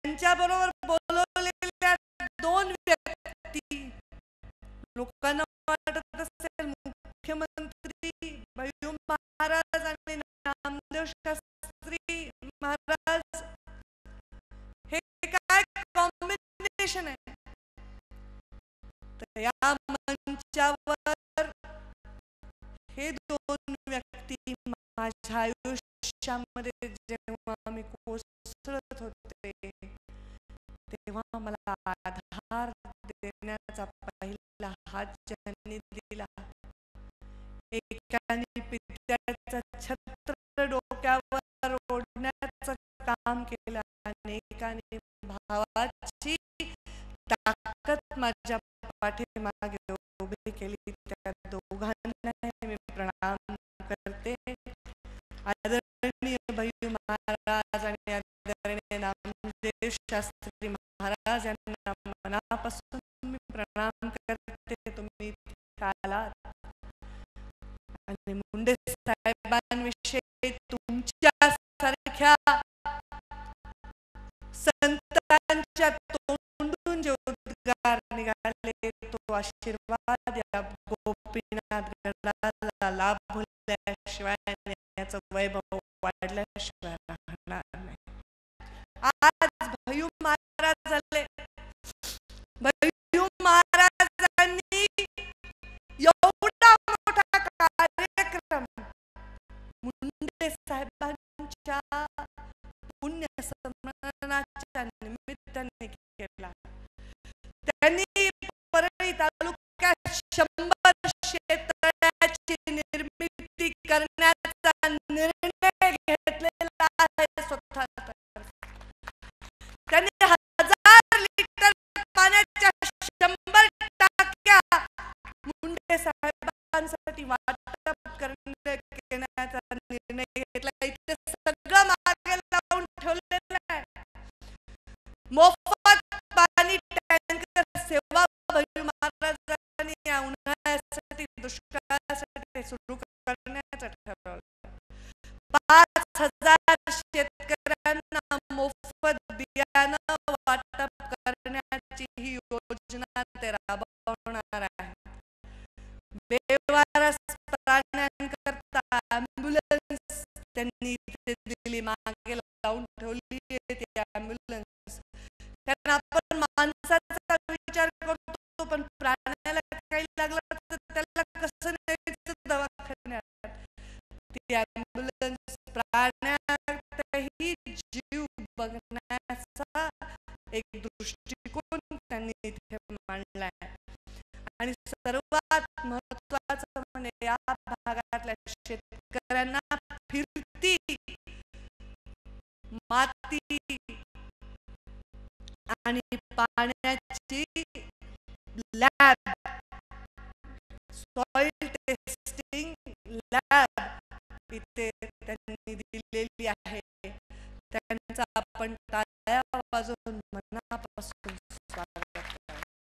त्यांच्याबरोबर बोलवलेल्या दोन व्यक्ती लोकांना वाटत असेल मुख्यमंत्री भय्यू महाराज आणि नामदेव शास्त्री महाराज हे काय कॉम्बिनेशन आहे. तर या मंचावर हे दोन व्यक्ती माझ्या आयुष्यामध्ये जेव्हा मी कोसळत होते तेव्हा मला आधार देण्याचा पहिला हात ज्यांनी दिला. एकाने पित्याचा छत्र डोक्यावर ओढण्याचं काम केलं आणि एकाने भावाची ताकद माझ्या पाठीमागे उभी केली. त्या दोघांना मी प्रणाम करते. आदरणीय भय्यू महाराज आणि आदरणीय नामदेव शास्त्री महाराज यांना मनापासून मी प्रणाम करते. तुम्ही आलात आणि मुंडे साहेबांविषयी तुमच्यासारख्या संतांच्या तोंडून जे उद्गार निघाले तो आशीर्वाद या गोपीनाथ गडाला लाभल्याशिवाय याचं वैभव वाढल्याशिवाय राहणार नाही. आज भय्यू महाराज झाले. भय्यू महाराजांनी एवढा मोठा कार्यक्रम मुंडे साहेबांच्या पुण्यस्मरणाच्या निमित्ताने केला. त्यांनी परळी तालुक्यात 100 शेततळ्याची निर्मिती करण्याचा निर्णय घेतलेला आहे स्वतः. त्यांनी 1000 लिटर पाण्याच्या 100 टाक्या मुंडे साहेबांसाठी वाटप करण्याचा निर्णय घेतला. इथे सगळं मागे लावून ठेवलेलं आहे. मोफत पाणी टँकर सेवा भय्यू महाराजांनी या उन्हाळ्यासाठी दुष्काळासाठी सुरू करण्याचं ठरवलं. 5000 शेतकऱ्यांना मोफत बियाणं वाटप करण्याची ही योजना ते राबवणार आहे. बेवारस प्राण्यांकरता ॲम्ब्युलन्स त्यांनी इथे दिली. मागे लावून ठेवली ती ॲम्ब्युलन्स. कारण आपण माणसाचा विचार करतो पण प्राण्याला काही लागलं तर त्याला कसं न्यायचं दवाखान्यात. ती ॲम्ब्युलन्स प्राण्यातही जीव बघण्याचा एक दृष्टिकोन त्यांनी इथे मांडलाय. आणि सर्वात महत्त्वाचं म्हणजे या भागातल्या शेतकऱ्यांना फिरती माती आणि पाण्याची लॅब, सॉइल टेस्टिंग लॅब इथे त्यांनी दिलेली आहे.